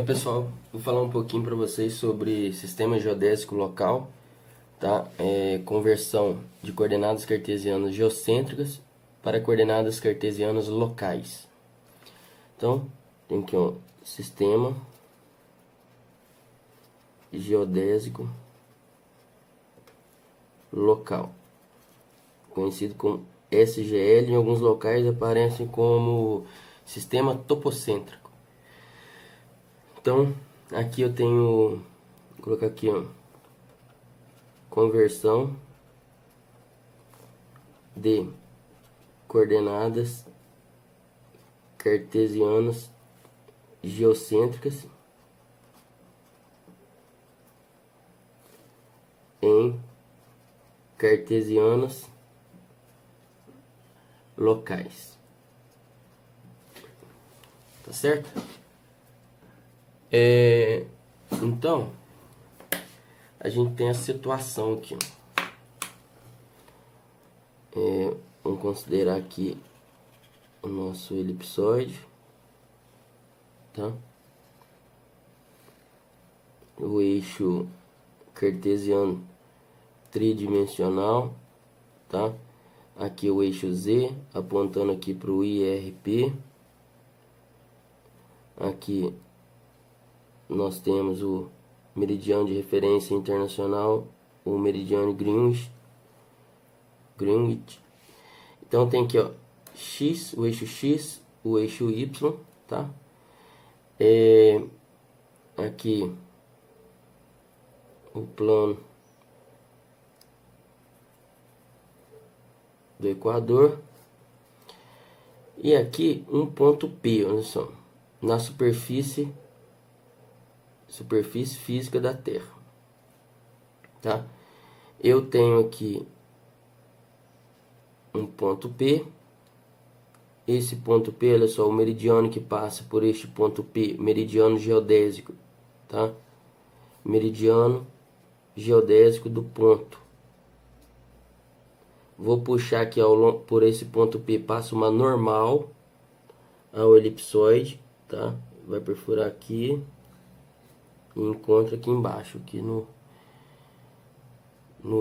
Pessoal, vou falar um pouquinho para vocês sobre sistema geodésico local, tá? Conversão de coordenadas cartesianas geocêntricas para coordenadas cartesianas locais. Então, tem aqui um sistema geodésico local, conhecido como SGL. Em alguns locais aparece como sistema topocêntrico. Então, aqui eu tenho, vou colocar aqui, ó, conversão de coordenadas cartesianas geocêntricas em cartesianas locais. Tá certo? Então, a gente tem a situação aqui. Vamos considerar aqui o nosso elipsoide, tá? O eixo cartesiano tridimensional, tá? Aqui o eixo Z apontando aqui para o IRP. Aqui nós temos o meridiano de referência internacional, o meridiano Greenwich. Então tem aqui, ó, X, o eixo Y, tá? Aqui o plano do Equador. E aqui um ponto P, olha só, na superfície física da Terra, tá? Eu tenho aqui um ponto P. Esse ponto P, olha só, o meridiano que passa por este ponto P, meridiano geodésico, tá? Meridiano geodésico do ponto. Vou puxar aqui por esse ponto P, passa uma normal ao elipsoide, tá? Vai perfurar aqui e encontra aqui embaixo, aqui no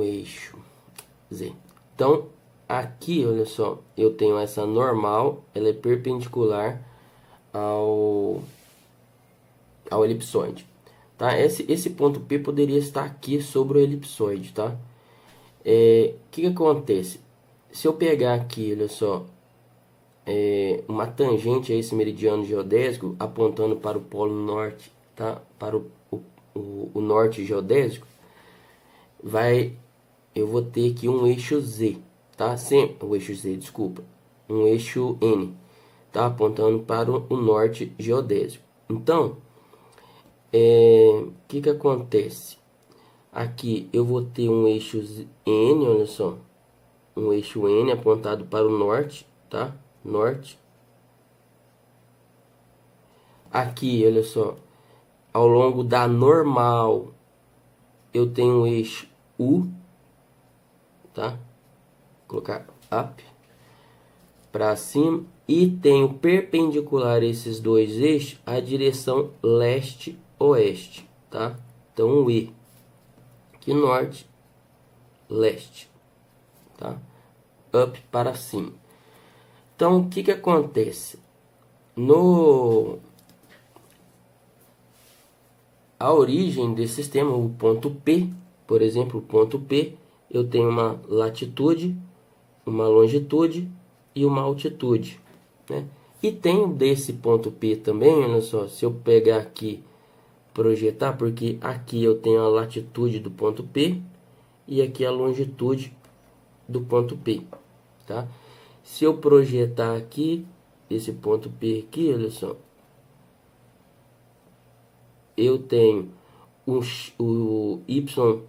eixo Z. Então, aqui, olha só, eu tenho essa normal, ela é perpendicular ao elipsoide, tá? Esse ponto P poderia estar aqui sobre o elipsoide, tá? Que acontece? Se eu pegar aqui, olha só, uma tangente a esse meridiano geodésico apontando para o polo norte, tá? Para o norte geodésico, eu vou ter aqui um eixo Z, tá? Sempre o eixo Z, desculpa, um eixo N, tá? Apontando para o norte geodésico. Então, que acontece? Aqui eu vou ter um eixo N, olha só, um eixo N apontado para o norte, tá? Norte. Aqui, olha só, ao longo da normal, eu tenho um eixo U, tá? Vou colocar up para cima, e tenho perpendicular a esses dois eixos a direção leste-oeste, tá? Então, o E, aqui norte, leste, tá? Up para cima. Então, o que acontece? A origem desse sistema, o ponto P, por exemplo, o ponto P, eu tenho uma latitude, uma longitude e uma altitude, né? E tenho desse ponto P também, olha só, se eu pegar aqui, projetar, porque aqui eu tenho a latitude do ponto P e aqui a longitude do ponto P, tá? Se eu projetar aqui, esse ponto P aqui, olha só, eu tenho o Y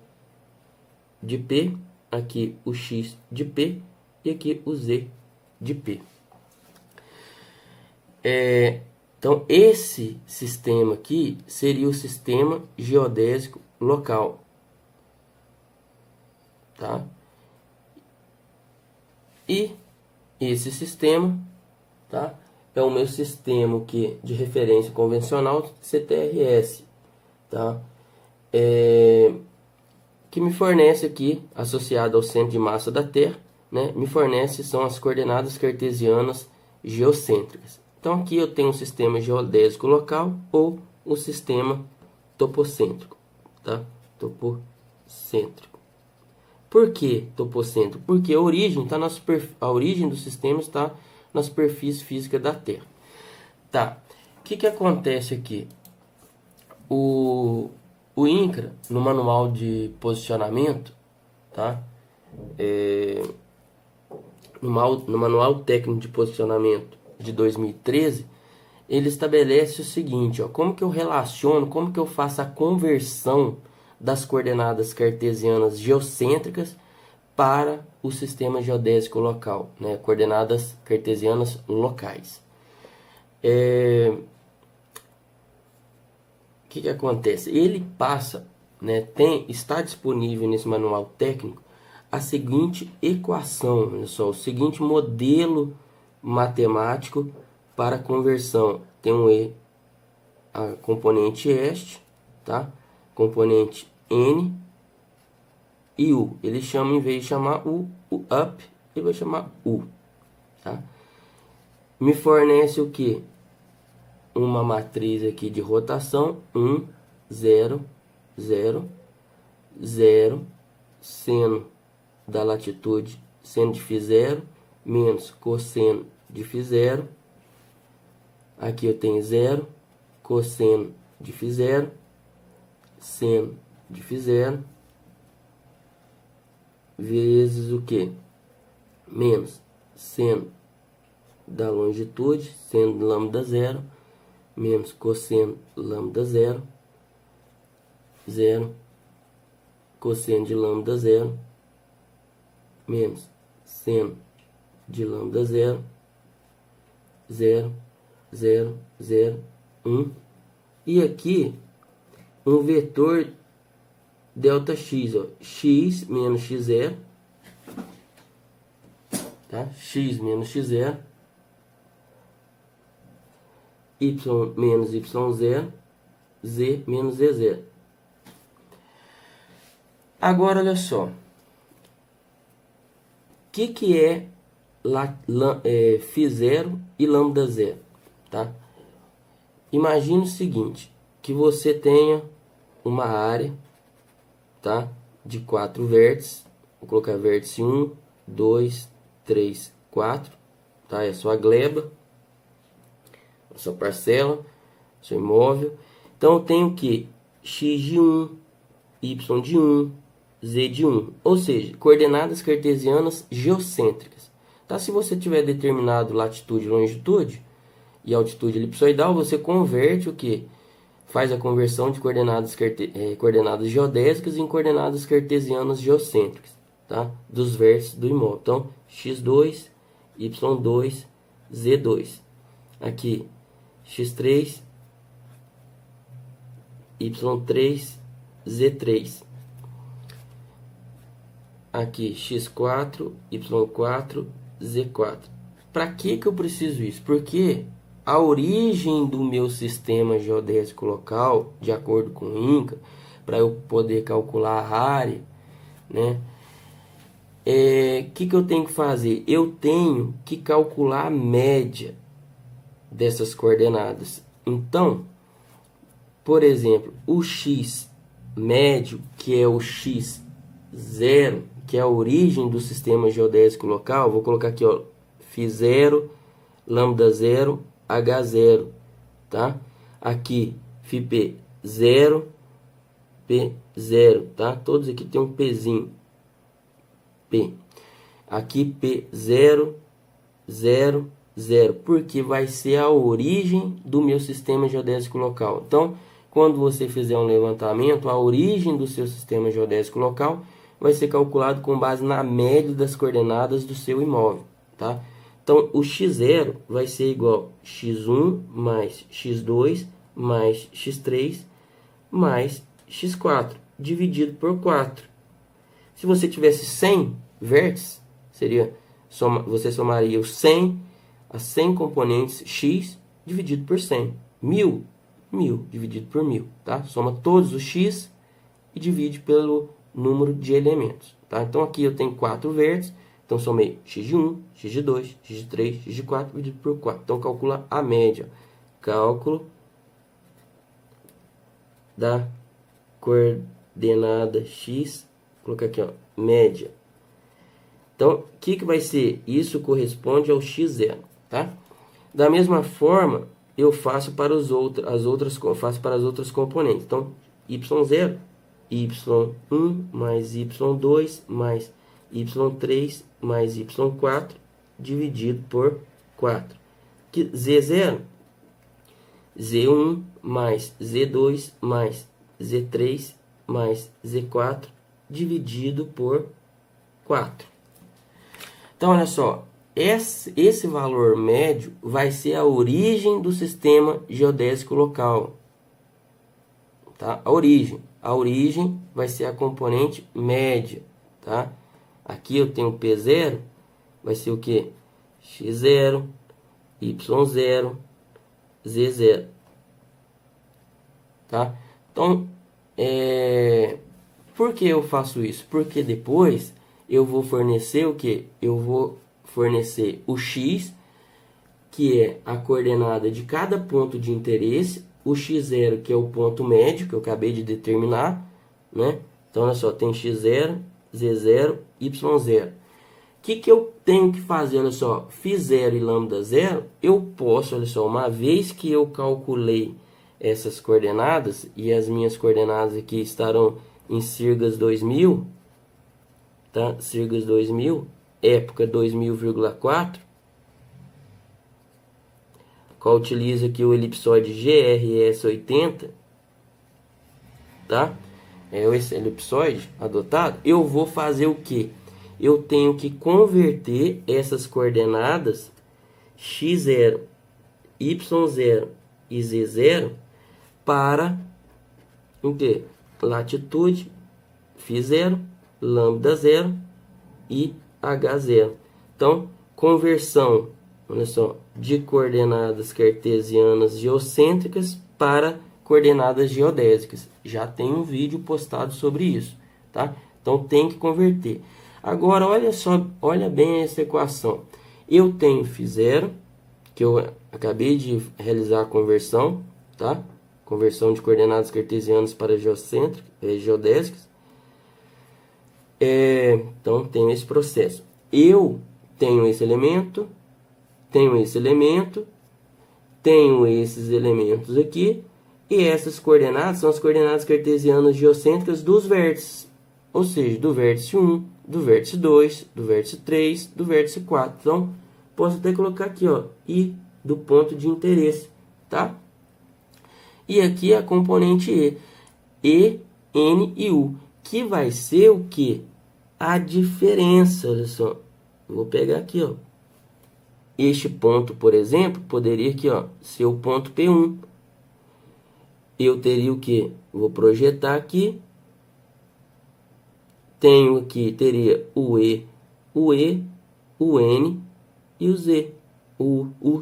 de P, aqui o X de P e aqui o Z de P. Então, esse sistema aqui seria o sistema geodésico local, tá? E esse sistema, tá? é o meu sistema de referência convencional CTRS, tá? Que me fornece aqui, associado ao centro de massa da Terra, né? Me fornece são as coordenadas cartesianas geocêntricas. Então aqui eu tenho o sistema geodésico local ou o sistema topocêntrico, tá? Topocêntrico. Por que topocêntrico? Porque a origem do sistema está na superfície física da Terra. Tá. O que acontece aqui? O INCRA, no manual de posicionamento, tá? No manual técnico de posicionamento de 2013, ele estabelece o seguinte, ó, como que eu relaciono, como que eu faço a conversão das coordenadas cartesianas geocêntricas para o sistema geodésico local, né? Coordenadas cartesianas locais. O que acontece? Ele passa, né, está disponível nesse manual técnico a seguinte equação, olha só, o seguinte modelo matemático para conversão. Tem a componente este, tá? Componente N e U. Ele chama, em vez de chamar o up, ele vai chamar U, tá? Me fornece o que? Uma matriz aqui de rotação, 1, 0, 0, 0, seno da latitude, seno de φ0, menos cosseno de φ0. Aqui eu tenho 0, cosseno de φ0, seno de φ0, vezes o que? Menos seno da longitude, seno de lambda 0, menos cosseno lambda 0, 0, cosseno de lambda 0, menos seno de lambda 0, 0, 0, 0, 1. E aqui, um vetor delta x, ó, x menos x0, tá? X menos x0, y menos y0, z menos z0. Agora, olha só. O que é φ0 e lambda 0, tá? Imagine o seguinte, que você tenha uma área, tá, de 4 vértices. Vou colocar vértice 1, 2, 3, 4, tá? É a sua gleba, a sua parcela, seu imóvel. Então eu tenho que x de 1, y de 1, z de 1, ou seja, coordenadas cartesianas geocêntricas. Tá? Se você tiver determinado latitude, longitude e altitude elipsoidal, você converte o que? Faz a conversão de coordenadas geodésicas em coordenadas cartesianas geocêntricas, tá? Dos vértices do imóvel. Então, x2, y2, z2. Aqui, x3, y3, z3. Aqui, x4, y4, z4. Para que eu preciso isso? Porque a origem do meu sistema geodésico local, de acordo com o INCA, para eu poder calcular a área, né? Que eu tenho que fazer? Eu tenho que calcular a média dessas coordenadas. Então, por exemplo, o x médio, que é o x0, que é a origem do sistema geodésico local, vou colocar aqui, ó, φ0, lambda 0, H0, tá? Aqui, φp 0, P0, tá? Todos aqui tem um Pzinho, P. Aqui, P0, 0, 0, porque vai ser a origem do meu sistema geodésico local. Então, quando você fizer um levantamento, a origem do seu sistema geodésico local vai ser calculado com base na média das coordenadas do seu imóvel, tá? Então, o x0 vai ser igual a x1 mais x2 mais x3 mais x4, dividido por 4. Se você tivesse 100 vértices, você somaria os 100 as 100 componentes x dividido por 100. 1000, 1000 dividido por 1000, tá? Soma todos os x e divide pelo número de elementos, tá? Então aqui eu tenho 4 vértices, então somei x de 1, x de 2, x de 3, x de 4 dividido por 4. Então calcula a média. Cálculo da coordenada x, vou colocar aqui, ó, média. Então, o que vai ser? Isso corresponde ao x0, tá? Da mesma forma, eu faço para as outras componentes. Então, y0, y1 mais y2 mais y3 mais y4 dividido por 4. Z0, z1 mais z2 mais z3 mais z4 dividido por 4. Então, olha só, esse valor médio vai ser a origem do sistema geodésico local. Tá? A origem vai ser a componente média. Tá? Aqui eu tenho P0, vai ser o que? X0, Y0, Z0. Tá? Então, por que eu faço isso? Porque depois eu vou fornecer o que? Eu vou fornecer o x, que é a coordenada de cada ponto de interesse, o x0, que é o ponto médio, que eu acabei de determinar, né? Então, olha só, tem x0, z0, y0. O que eu tenho que fazer? Olha só, φ0 e λ0, eu posso, olha só, uma vez que eu calculei essas coordenadas, e as minhas coordenadas aqui estarão em Sirgas 2000, tá? Sirgas 2000, época 2000,4, qual utiliza aqui o elipsoide GRS 80, tá? É esse elipsoide adotado. Eu vou fazer o que? Eu tenho que converter essas coordenadas x0, y0 e z0 para o que? Latitude, φ0, λ0 e h0. Então, conversão, olha só, de coordenadas cartesianas geocêntricas para coordenadas geodésicas. Já tem um vídeo postado sobre isso, tá? Então tem que converter. Agora, olha só, olha bem essa equação. Eu tenho φ0, que eu acabei de realizar a conversão, tá? Conversão de coordenadas cartesianas para geodésicas. Então, tenho esse processo. Eu tenho esse elemento, tenho esse elemento, tenho esses elementos aqui, e essas coordenadas são as coordenadas cartesianas geocêntricas dos vértices, ou seja, do vértice 1, do vértice 2, do vértice 3, do vértice 4. Então, posso até colocar aqui, ó, I do ponto de interesse, tá? E aqui a componente E, N e U, que vai ser o que? A diferença, olha só. Vou pegar aqui, ó. Este ponto, por exemplo, poderia aqui, ó, ser o ponto P1. Eu teria o que? Vou projetar aqui. Tenho aqui, teria o E, o N e o Z.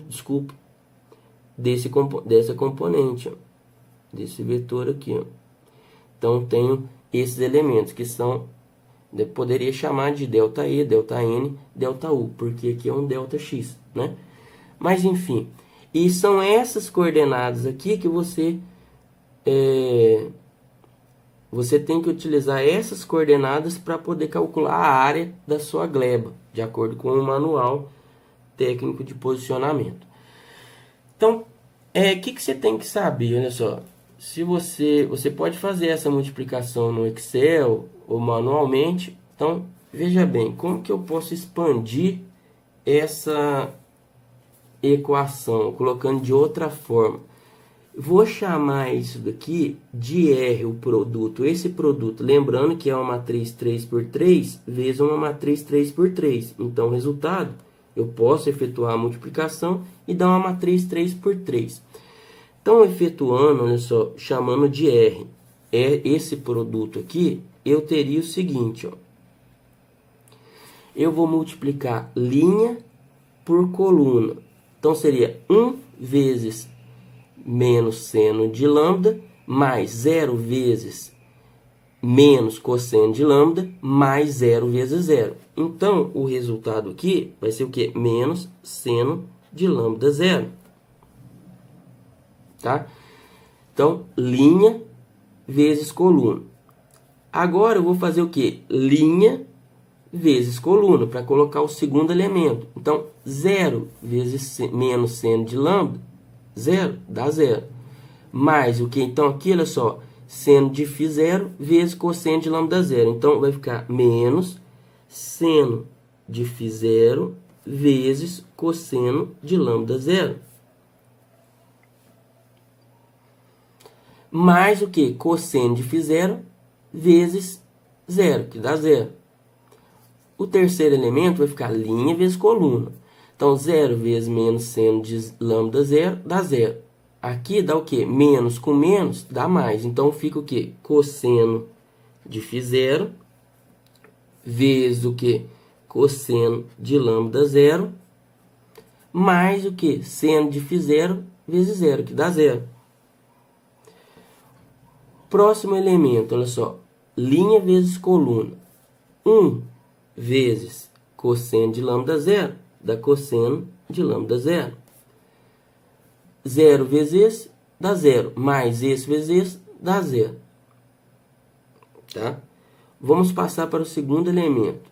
Desculpa. Dessa componente, ó. Desse vetor aqui, ó. Então, tenho esses elementos que são, eu poderia chamar de delta E, delta N, delta U, porque aqui é um delta X, né? Mas, enfim, e são essas coordenadas aqui que você tem que utilizar essas coordenadas para poder calcular a área da sua gleba, de acordo com o manual técnico de posicionamento. Então, que você tem que saber? Olha só, se você pode fazer essa multiplicação no Excel ou manualmente. Então, veja bem, como que eu posso expandir essa equação, colocando de outra forma? Vou chamar isso daqui de R, o produto. Esse produto, lembrando que é uma matriz 3×3 vezes uma matriz 3×3. Então, resultado, eu posso efetuar a multiplicação e dar uma matriz 3×3. Então, efetuando, olha só, chamando de R, esse produto aqui, eu teria o seguinte, ó. Eu vou multiplicar linha por coluna. Então, seria 1 vezes menos seno de lambda, mais 0 vezes menos cosseno de lambda, mais 0 vezes 0. Então, o resultado aqui vai ser o quê? Menos seno de lambda 0. Tá? Então, linha vezes coluna. Agora, eu vou fazer o quê? Linha vezes coluna, para colocar o segundo elemento. Então, 0 vezes menos seno de lambda, 0, dá 0. Mais o que? Então, aqui, olha só, seno de φ0 vezes cosseno de lambda 0. Então, vai ficar menos seno de φ0 vezes cosseno de lambda 0. Mais o que? Cosseno de φ0 vezes 0, que dá 0. O terceiro elemento vai ficar linha vezes coluna. Então, 0 vezes menos seno de lambda 0 dá 0. Aqui dá o quê? Menos com menos dá mais. Então, fica o quê? Cosseno de φ0 vezes o quê? Cosseno de lambda 0 mais o quê? Seno de φ0 vezes 0, que dá 0. Próximo elemento, olha só. Linha vezes coluna. 1 vezes cosseno de lambda 0 dá cosseno de lambda 0. 0 vezes esse dá 0. Mais esse vezes esse dá 0. Tá? Vamos passar para o segundo elemento.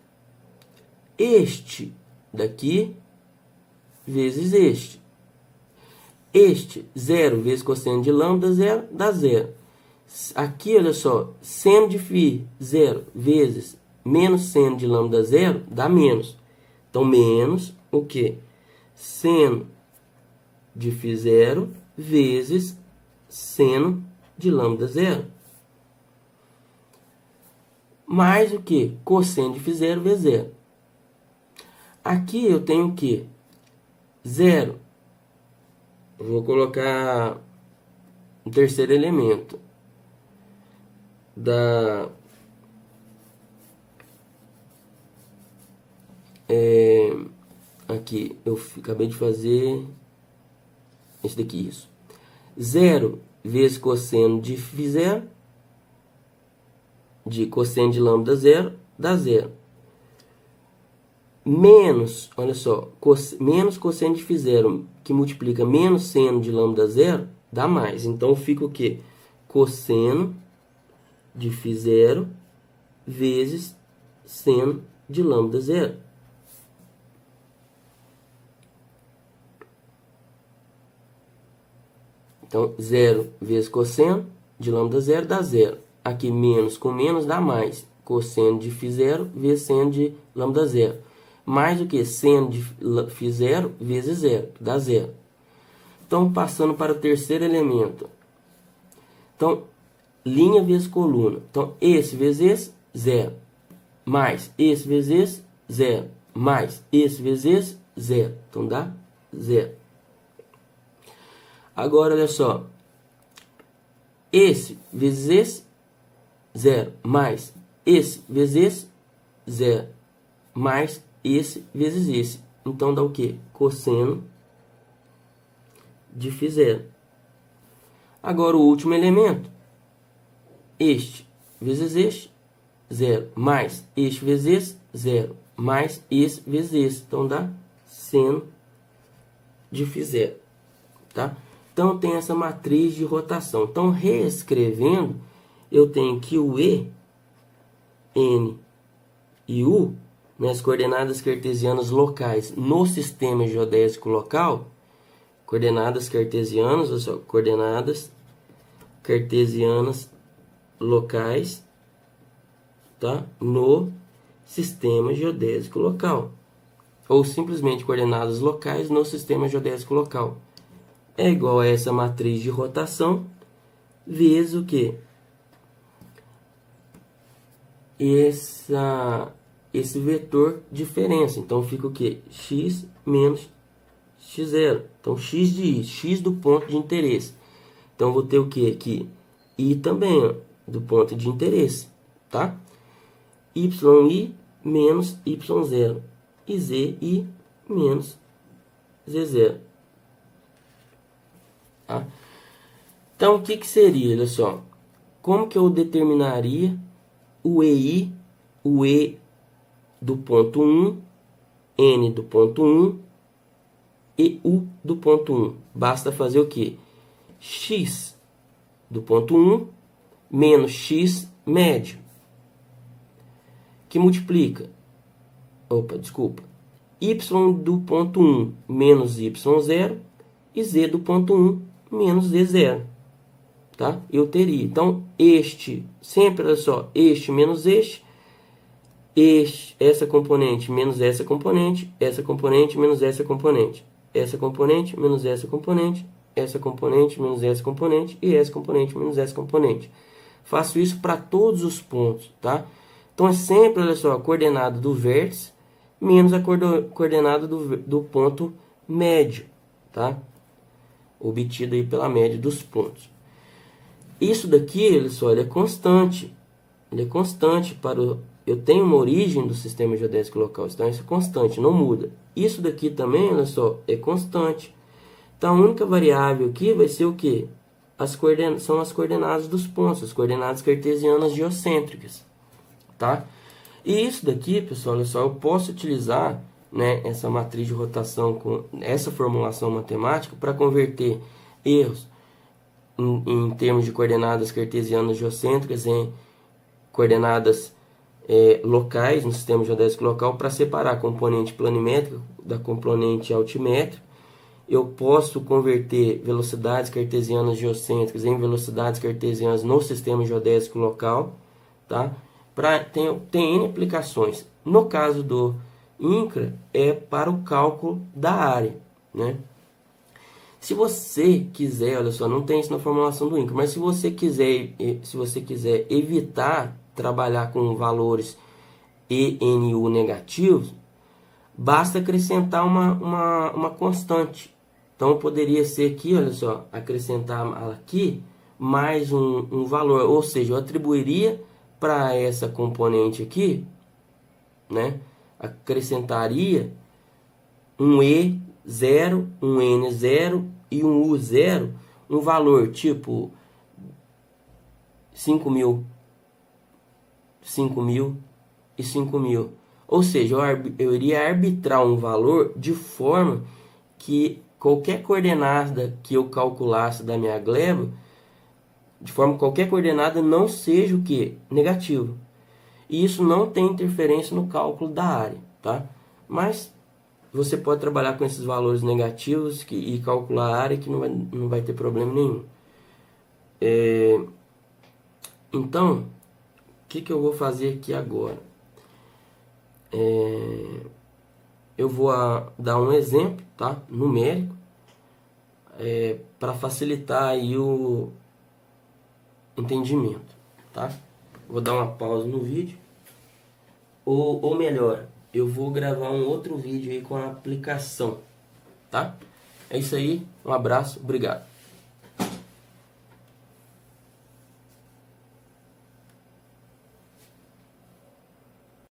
Este daqui vezes este. Este, 0 vezes cosseno de lambda 0 dá 0. Aqui, olha só, seno de φ 0 vezes menos seno de lambda 0 dá menos. Então, menos o quê? Seno de φ0 vezes seno de lambda 0. Mais o que? Cosseno de φ0 vezes 0. Aqui eu tenho o quê? 0. Vou colocar o terceiro elemento da aqui eu acabei de fazer esse daqui, isso. 0 vezes cosseno de φ0 de cosseno de lambda 0 dá 0. Menos, olha só, menos cosseno de φ0 que multiplica menos seno de lambda 0 dá mais. Então fica o quê? Cosseno de φ0 vezes seno de lambda 0. Então, 0 vezes cosseno de lambda 0 dá 0. Aqui, menos com menos dá mais. Cosseno de φ0 vezes seno de lambda 0. Mais o que? Seno de φ0 vezes 0, dá 0. Então, passando para o terceiro elemento. Então, linha vezes coluna. Então, esse vezes esse, 0. Mais esse vezes esse, 0. Mais esse vezes esse, 0. Então, dá 0. Agora, olha só. Esse vezes esse, 0. Mais esse vezes esse, 0. Mais esse vezes esse. Então, dá o quê? Cosseno de φ0. Agora, o último elemento. Este vezes este, 0. Mais este vezes esse, 0. Mais esse vezes esse. Então, dá seno de φ0. Tá? Então, tem essa matriz de rotação. Então, reescrevendo, eu tenho que o E, N e U, as coordenadas cartesianas locais no sistema geodésico local, coordenadas cartesianas, olha só, coordenadas cartesianas locais, tá? No sistema geodésico local. Ou simplesmente coordenadas locais no sistema geodésico local. É igual a essa matriz de rotação vezes o quê? Esse vetor diferença. Então, fica o quê? X menos x0. Então, x de i, x do ponto de interesse. Então, vou ter o quê aqui? I também, ó, do ponto de interesse, tá? YI menos Y0. E ZI menos Z0. tá? Então, o que que seria? Olha só. Como que eu determinaria o EI, o E do ponto 1, N do ponto 1 e U do ponto 1? Basta fazer o quê? X do ponto 1 menos X médio, que multiplica, Y do ponto 1 menos Y0 e Z do ponto 1 menos Z0. Tá? Eu teria, então, este, sempre, olha só, este menos este, essa componente menos essa componente menos essa componente menos essa componente menos essa componente e essa componente menos essa componente. Faço isso para todos os pontos, tá? Então, é sempre, olha só, a coordenada do vértice menos a coordenada do ponto médio, tá? Obtido aí pela média dos pontos. Isso daqui, olha só, ele é constante. Ele é constante para o... Eu tenho uma origem do sistema geodésico local, então isso é constante, não muda. Isso daqui também, olha só, é constante. Então, a única variável aqui vai ser o quê? São as coordenadas dos pontos, as coordenadas cartesianas geocêntricas, tá? E isso daqui, pessoal, olha só, eu posso utilizar, né, essa matriz de rotação com essa formulação matemática para converter erros em termos de coordenadas cartesianas geocêntricas em coordenadas locais no sistema geodésico local para separar a componente planimétrica da componente altimétrica. Eu posso converter velocidades cartesianas geocêntricas em velocidades cartesianas no sistema geodésico local, tá? Tem N aplicações. No caso do INCRA, é para o cálculo da área, né? Se você quiser, olha só, não tem isso na formulação do INCRA, mas se você quiser evitar trabalhar com valores ENU negativos, basta acrescentar uma constante. Então, poderia ser aqui, olha só, acrescentar aqui mais um valor, ou seja, eu atribuiria para essa componente aqui, né, acrescentaria um E0, um N0 e um U0, um valor tipo 5.000, 5.000 e 5.000. Ou seja, eu iria arbitrar um valor de forma que qualquer coordenada que eu calculasse da minha gleba, qualquer coordenada não seja o que? Negativo. E isso não tem interferência no cálculo da área, tá? Mas você pode trabalhar com esses valores negativos e calcular a área que não vai ter problema nenhum. Então, o que eu vou fazer aqui agora? Eu vou dar um exemplo, tá? Numérico, para facilitar aí o entendimento, tá? Vou dar uma pausa no vídeo, ou melhor, eu vou gravar um outro vídeo aí com a aplicação, tá? É isso aí, um abraço, obrigado.